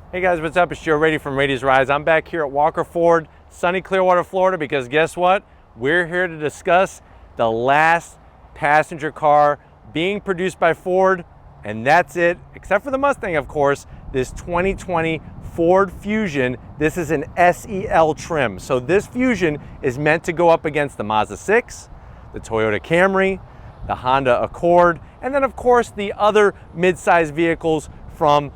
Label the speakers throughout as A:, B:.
A: Hey guys, what's up? It's Joe Rady from Rady's Rides. I'm back here at Walker Ford, sunny Clearwater, Florida, because guess what? We're here to discuss the last passenger car being produced by Ford, and that's it, except for the Mustang, of course, this 2020 Ford Fusion. This is an SEL trim. So this Fusion is meant to go up against the Mazda 6, the Toyota Camry, the Honda Accord, and then of course the other mid-size vehicles from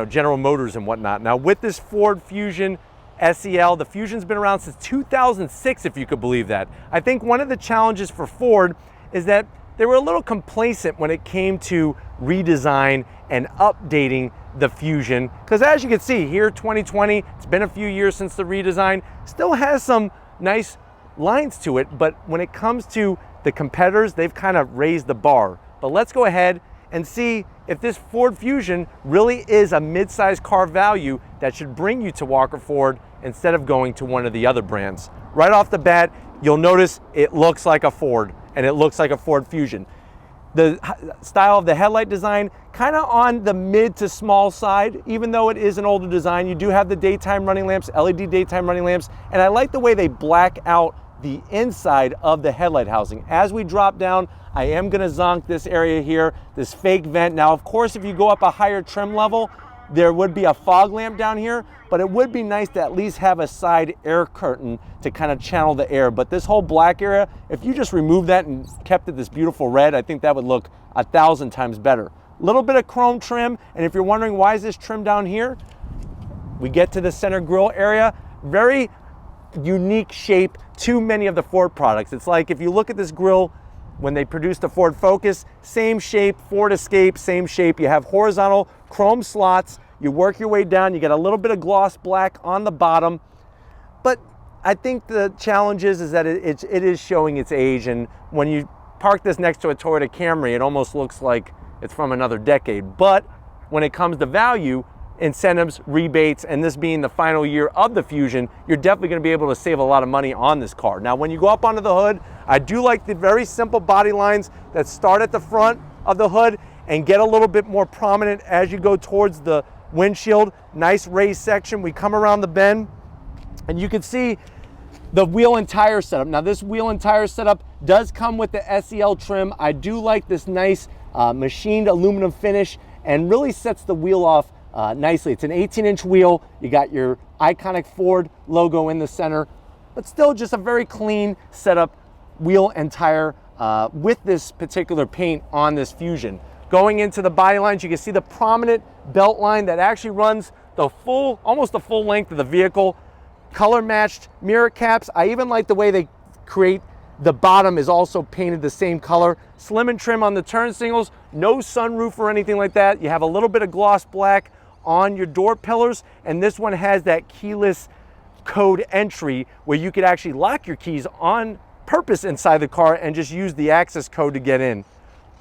A: General Motors and whatnot. Now with this Ford Fusion SEL, the Fusion's been around since 2006, if you could believe that. I think one of the challenges for Ford is that they were a little complacent when it came to redesign and updating the Fusion, because as you can see here, 2020, it's been a few years since the redesign, still has some nice lines to it, but when it comes to the competitors, they've kind of raised the bar. But let's go ahead and see if this Ford Fusion really is a mid-size car value that should bring you to Walker Ford instead of going to one of the other brands. Right off the bat, you'll notice it looks like a Ford, and it looks like a Ford Fusion. The style of the headlight design, kind of on the mid to small side, even though it is an older design. You do have the daytime running lamps, LED daytime running lamps, and I like the way they black out the inside of the headlight housing. As we drop down, I am gonna zonk this area here, this fake vent. Now, of course, if you go up a higher trim level, there would be a fog lamp down here, but it would be nice to at least have a side air curtain to kind of channel the air. But this whole black area, if you just remove that and kept it this beautiful red, I think that would look 1,000 times better. A little bit of chrome trim, and if you're wondering why is this trim down here, we get to the center grille area. Very unique shape to many of the Ford products. It's like if you look at this grille when they produced the Ford Focus, same shape, Ford Escape, same shape. You have horizontal chrome slots, you work your way down, you get a little bit of gloss black on the bottom. But I think the challenge is that it is showing its age, and when you park this next to a Toyota Camry, it almost looks like it's from another decade. But when it comes to value, incentives, rebates, and this being the final year of the Fusion, you're definitely going to be able to save a lot of money on this car. Now, when you go up onto the hood, I do like the very simple body lines that start at the front of the hood and get a little bit more prominent as you go towards the windshield. Nice raised section. We come around the bend and you can see the wheel and tire setup. Now, this wheel and tire setup does come with the SEL trim. I do like this nice machined aluminum finish and really sets the wheel off nicely. It's an 18-inch wheel. You got your iconic Ford logo in the center, but still just a very clean setup, wheel and tire with this particular paint on this Fusion. Going into the body lines, you can see the prominent belt line that actually runs the full, almost the full length of the vehicle. Color matched mirror caps. I even like the way they create the bottom is also painted the same color. Slim and trim on the turn signals, no sunroof or anything like that. You have a little bit of gloss black on your door pillars, and this one has that keyless code entry where you could actually lock your keys on purpose inside the car and just use the access code to get in.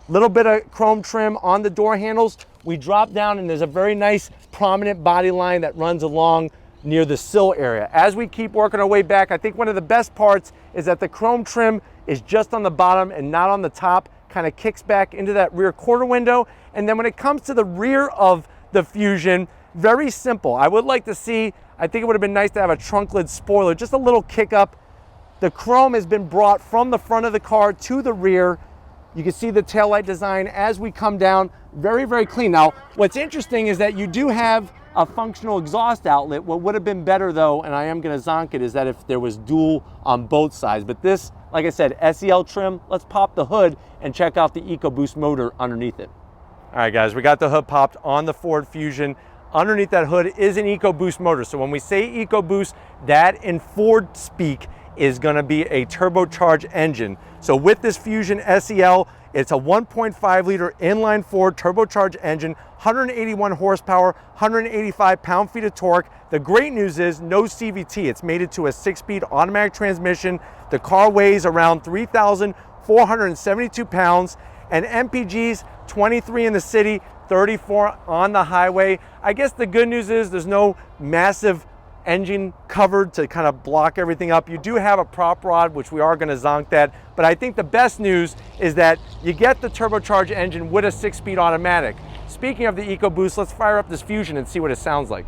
A: Little bit of chrome trim on the door handles. We drop down and there's a very nice prominent body line that runs along near the sill area. As we keep working our way back, I think one of the best parts is that the chrome trim is just on the bottom and not on the top, kind of kicks back into that rear quarter window. And then when it comes to the rear of the Fusion, very simple. I would like to see, I think it would have been nice to have a trunk lid spoiler, just a little kick up. The chrome has been brought from the front of the car to the rear. You can see the taillight design as we come down, very, very clean. Now, what's interesting is that you do have a functional exhaust outlet. What would have been better though, and I am gonna zonk it, is that if there was dual on both sides. But this, like I said, SEL trim, let's pop the hood and check out the EcoBoost motor underneath it. All right guys, we got the hood popped on the Ford Fusion. Underneath that hood is an EcoBoost motor. So when we say EcoBoost, that in Ford speak is gonna be a turbocharged engine. So with this Fusion SEL, it's a 1.5 liter inline four turbocharged engine, 181 horsepower, 185 pound-feet of torque. The great news is no CVT. It's mated to a 6-speed automatic transmission. The car weighs around 3,472 pounds, and MPGs 23 in the city, 34 on the highway. I guess the good news is there's no massive engine covered to kind of block everything up. You do have a prop rod, which we are going to zonk that, but I think the best news is that you get the turbocharged engine with a 6-speed automatic. Speaking of the EcoBoost, let's fire up this Fusion and see what it sounds like.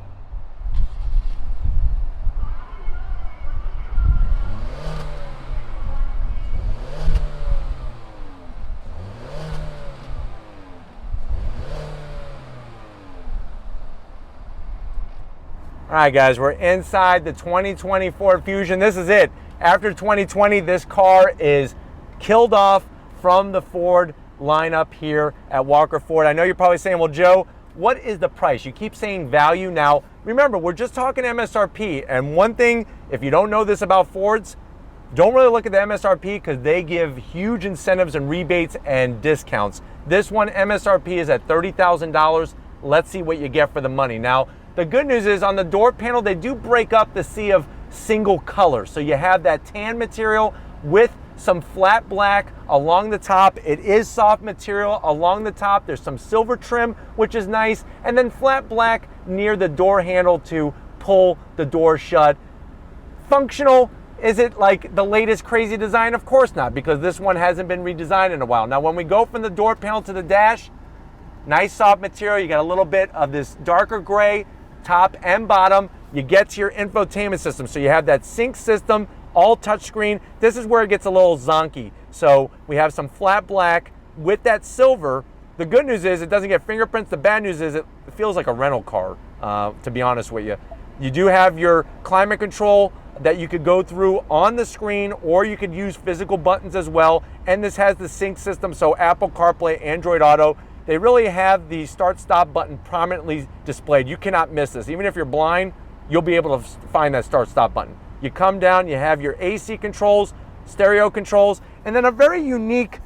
A: All right, guys, we're inside the 2020 Ford Fusion. This is it. After 2020, this car is killed off from the Ford lineup here at Walker Ford. I know you're probably saying, well, Joe, what is the price? You keep saying value. Now, remember, we're just talking MSRP. And one thing, if you don't know this about Fords, don't really look at the MSRP because they give huge incentives and rebates and discounts. This one, MSRP is at $30,000. Let's see what you get for the money. Now, the good news is on the door panel, they do break up the sea of single color. So you have that tan material with some flat black along the top. It is soft material along the top. There's some silver trim, which is nice. And then flat black near the door handle to pull the door shut. Functional. Is it like the latest crazy design? Of course not, because this one hasn't been redesigned in a while. Now, when we go from the door panel to the dash, nice soft material. You got a little bit of this darker gray top and bottom. You get to your infotainment system. So you have that sync system, all touchscreen. This is where it gets a little zonky. So we have some flat black with that silver. The good news is it doesn't get fingerprints. The bad news is it feels like a rental car, to be honest with you. You do have your climate control that you could go through on the screen, or you could use physical buttons as well. And this has the sync system, so Apple CarPlay, Android Auto. They really have the start-stop button prominently displayed. You cannot miss this. Even if you're blind, you'll be able to find that start-stop button. You come down, you have your AC controls, stereo controls, and then a very unique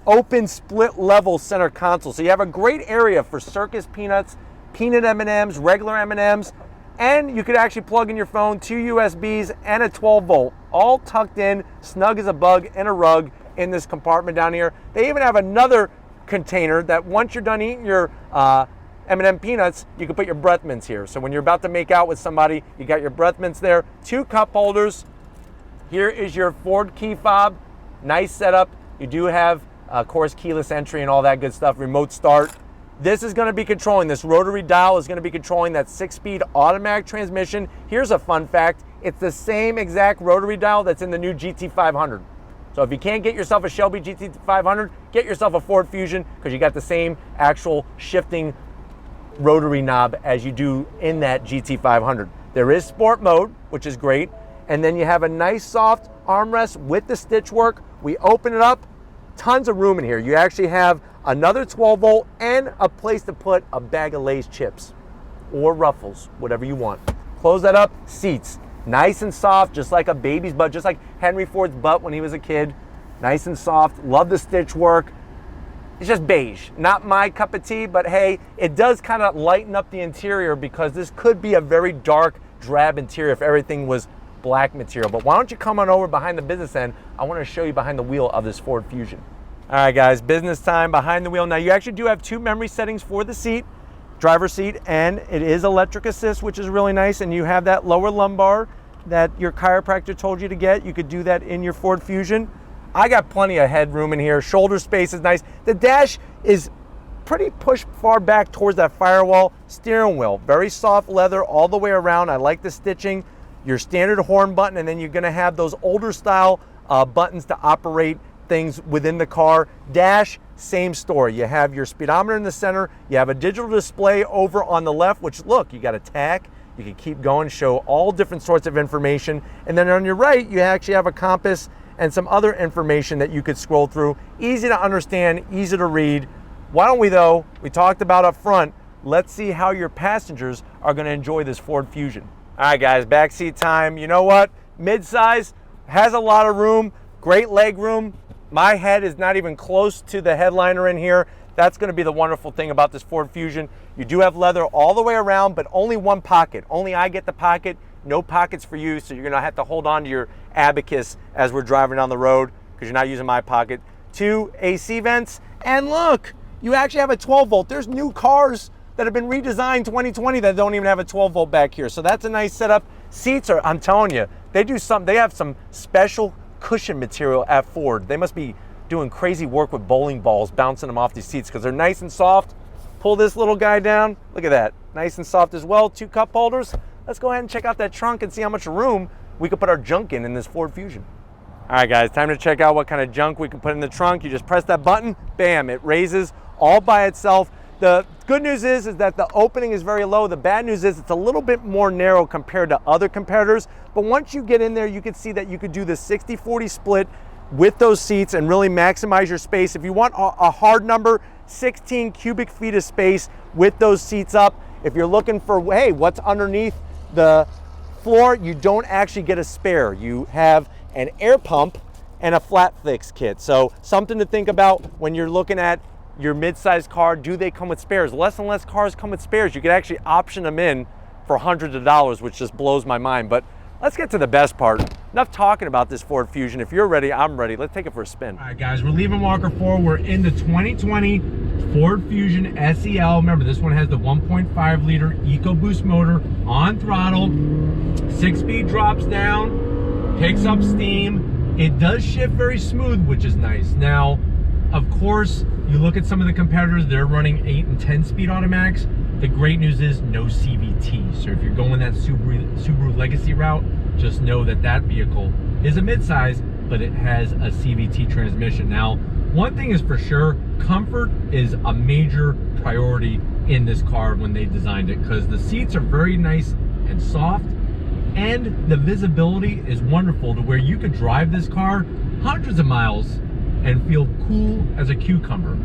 A: open split level center console. So you have a great area for Circus Peanuts, peanut M&Ms, regular M&Ms, and you could actually plug in your phone, 2 USBs, and a 12-volt, all tucked in, snug as a bug in a rug in this compartment down here. They even have another container that once you're done eating your M&M peanuts, you can put your breath mints here. So when you're about to make out with somebody, you got your breath mints there. 2 cup holders. Here is your Ford key fob. Nice setup. You do have, of course, keyless entry and all that good stuff, remote start. This is going to be controlling, this rotary dial is going to be controlling that 6-speed automatic transmission. Here's a fun fact. It's the same exact rotary dial that's in the new GT500. So if you can't get yourself a Shelby GT500, get yourself a Ford Fusion, because you got the same actual shifting rotary knob as you do in that GT500. There is sport mode, which is great. And then you have a nice soft armrest with the stitch work. We open it up, tons of room in here. You actually have another 12-volt and a place to put a bag of Lay's chips or Ruffles, whatever you want. Close that up, seats. Nice and soft, just like a baby's butt, just like Henry Ford's butt when he was a kid. Nice and soft, love the stitch work. It's just beige, not my cup of tea, but hey, it does kind of lighten up the interior because this could be a very dark, drab interior if everything was black material. But why don't you come on over behind the business end? I want to show you behind the wheel of this Ford Fusion. All right, guys, business time behind the wheel. Now, you actually do have 2 memory settings for the seat, driver's seat, and it is electric assist, which is really nice. And you have that lower lumbar that your chiropractor told you to get. You could do that in your Ford Fusion. I got plenty of headroom in here. Shoulder space is nice. The dash is pretty pushed far back towards that firewall. Steering wheel, very soft leather all the way around. I like the stitching. Your standard horn button, and then you're gonna have those older style buttons to operate things within the car. Dash, same story. You have your speedometer in the center. You have a digital display over on the left, which look, you got a tach. You can keep going, show all different sorts of information. And then on your right, you actually have a compass and some other information that you could scroll through. Easy to understand, easy to read. Why don't we though, we talked about up front, let's see how your passengers are gonna enjoy this Ford Fusion. All right, guys, backseat time. You know what? Midsize, has a lot of room, great leg room. My head is not even close to the headliner in here. That's gonna be the wonderful thing about this Ford Fusion. You do have leather all the way around, but only one pocket. Only I get the pocket, no pockets for you, so you're gonna have to hold on to your abacus as we're driving down the road because you're not using my pocket. 2 AC vents, and look, you actually have a 12-volt. There's new cars that have been redesigned 2020 that don't even have a 12-volt back here, so that's a nice setup. Seats are, I'm telling you, they have some special cushion material at Ford. They must be doing crazy work with bowling balls, bouncing them off these seats because they're nice and soft. Pull this little guy down. Look at that. Nice and soft as well. 2 cup holders. Let's go ahead and check out that trunk and see how much room we could put our junk in this Ford Fusion. All right, guys, time to check out what kind of junk we can put in the trunk. You just press that button, bam, it raises all by itself. The good news is that the opening is very low. The bad news is it's a little bit more narrow compared to other competitors. But once you get in there, you can see that you could do the 60-40 split with those seats and really maximize your space. If you want a hard number, 16 cubic feet of space with those seats up. If you're looking for, hey, what's underneath the floor, you don't actually get a spare. You have an air pump and a flat fix kit. So something to think about when you're looking at your mid-sized car. Do they come with spares? Less and less cars come with spares. You could actually option them in for hundreds of dollars, which just blows my mind. But let's get to the best part. Enough talking about this Ford Fusion. If you're ready, I'm ready. Let's take it for a spin. All right, guys, we're leaving Walker Ford. We're in the 2020 Ford Fusion SEL. Remember, this one has the 1.5 liter EcoBoost motor on throttle. 6-speed drops down, picks up steam. It does shift very smooth, which is nice. Now, of course, you look at some of the competitors, they're running 8 and 10 speed automatics. The great news is no CVT. So if you're going that Subaru Legacy route, just know that that vehicle is a midsize, but it has a CVT transmission. Now, one thing is for sure, comfort is a major priority in this car when they designed it, because the seats are very nice and soft, and the visibility is wonderful to where you could drive this car hundreds of miles and feel cool as a cucumber.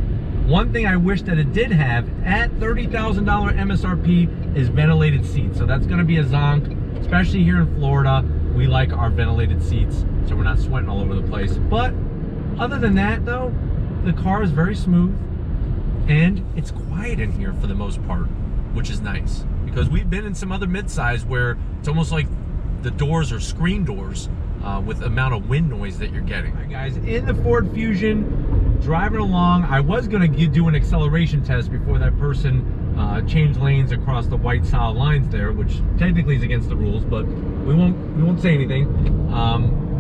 A: One thing I wish that it did have at $30,000 MSRP is ventilated seats. So that's gonna be a zonk, especially here in Florida. We like our ventilated seats, so we're not sweating all over the place. But other than that though, the car is very smooth and it's quiet in here for the most part, which is nice. Because we've been in some other midsize where it's almost like the doors are screen doors with the amount of wind noise that you're getting. All right, guys, in the Ford Fusion, driving along, I was gonna do an acceleration test before that person changed lanes across the white solid lines there, which technically is against the rules, but we won't say anything.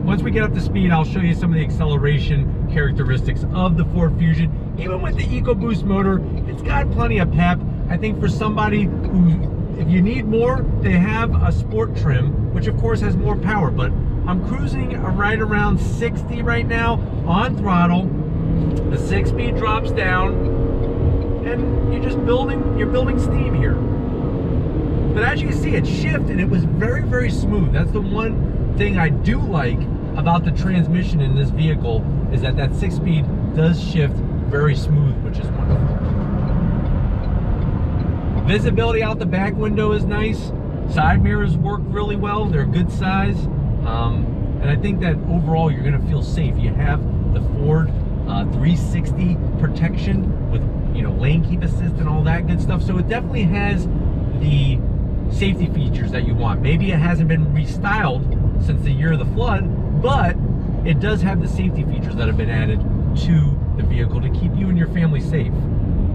A: Once we get up to speed, I'll show you some of the acceleration characteristics of the Ford Fusion. Even with the EcoBoost motor, it's got plenty of pep. I think for somebody who, if you need more, they have a sport trim, which of course has more power, but I'm cruising right around 60 right now on throttle. The 6-speed drops down, and you're building steam here. But as you can see, it shifted, and it was very, very smooth. That's the one thing I do like about the transmission in this vehicle, is that 6-speed does shift very smooth, which is wonderful. Visibility out the back window is nice. Side mirrors work really well. They're a good size. And I think that overall you're going to feel safe. You have the Ford 360 protection with, you know, lane keep assist and all that good stuff. So it definitely has the safety features that you want. Maybe it hasn't been restyled since the year of the flood, but it does have the safety features that have been added to the vehicle to keep you and your family safe.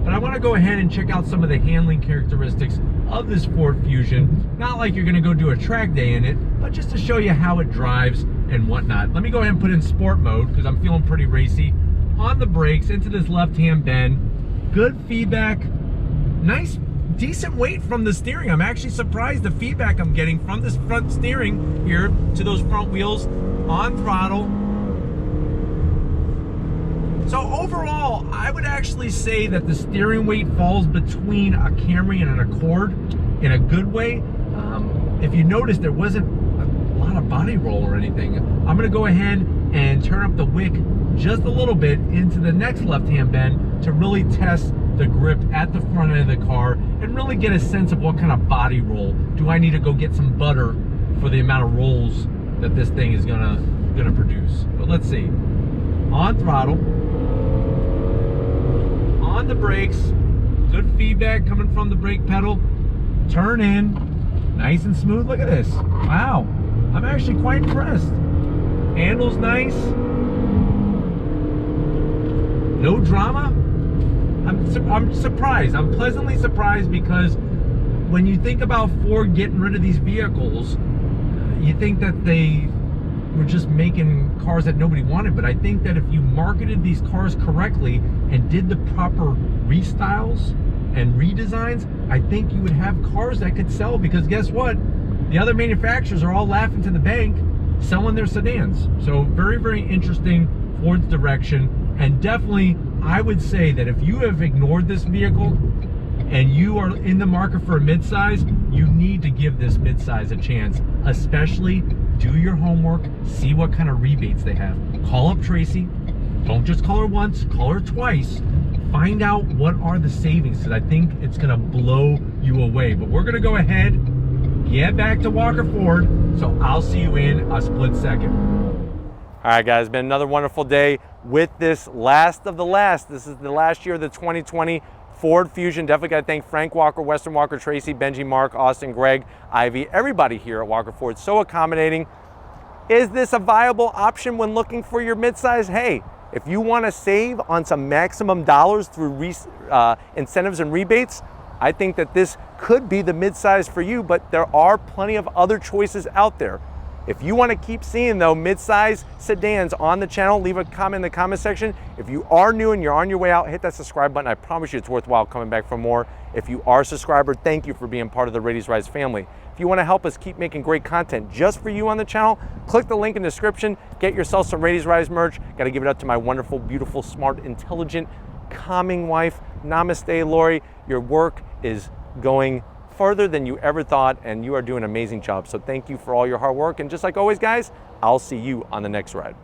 A: But I want to go ahead and check out some of the handling characteristics of this Ford Fusion. Not like you're going to go do a track day in it, but just to show you how it drives and whatnot. Let me go ahead and put in sport mode because I'm feeling pretty racy. On the brakes, into this left-hand bend. Good feedback. Nice, decent weight from the steering. I'm actually surprised the feedback I'm getting from this front steering here to those front wheels on throttle. So overall, I would actually say that the steering weight falls between a Camry and an Accord in a good way. If you notice, there wasn't a lot of body roll or anything. I'm gonna go ahead and turn up the wick just a little bit into the next left-hand bend to really test the grip at the front end of the car and really get a sense of what kind of body roll. Do I need to go get some butter for the amount of rolls that this thing is gonna produce? But let's see. On throttle. On the brakes, good feedback coming from the brake pedal. Turn in, nice and smooth. Look at this. Wow, I'm actually quite impressed. Handle's nice. No drama. I'm surprised. I'm pleasantly surprised because when you think about Ford getting rid of these vehicles,
B: you think that they were just making cars that nobody wanted, but I think that if you marketed these cars correctly and did the proper restyles and redesigns, I think you would have cars that could sell, because guess what? The other manufacturers are all laughing to the bank selling their sedans. So very, very interesting Ford's direction. And definitely, I would say that if you have ignored this vehicle and you are in the market for a midsize, you need to give this midsize a chance. Especially, do your homework, see what kind of rebates they have. Call up Tracy. Don't just call her once, call her twice. Find out what are the savings, because I think it's gonna blow you away. But we're gonna go ahead, get back to Walker Ford, so I'll see you in a split second.
A: All right, guys, been another wonderful day with this last of the last. This is the last year of the 2020 Ford Fusion. Definitely got to thank Frank Walker, Western Walker, Tracy, Benji, Mark, Austin, Greg, Ivy, everybody here at Walker Ford. So accommodating. Is this a viable option when looking for your midsize? Hey, if you want to save on some maximum dollars through incentives and rebates, I think that this could be the midsize for you, but there are plenty of other choices out there. If you want to keep seeing, though, midsize sedans on the channel, leave a comment in the comment section. If you are new and you're on your way out, hit that subscribe button. I promise you it's worthwhile coming back for more. If you are a subscriber, thank you for being part of the Ladies Rise family. If you want to help us keep making great content just for you on the channel, click the link in the description. Get yourself some Ladies Rise merch. Got to give it up to my wonderful, beautiful, smart, intelligent, calming wife. Namaste, Lori. Your work is going further than you ever thought, and you are doing an amazing job. So thank you for all your hard work. And just like always, guys, I'll see you on the next ride.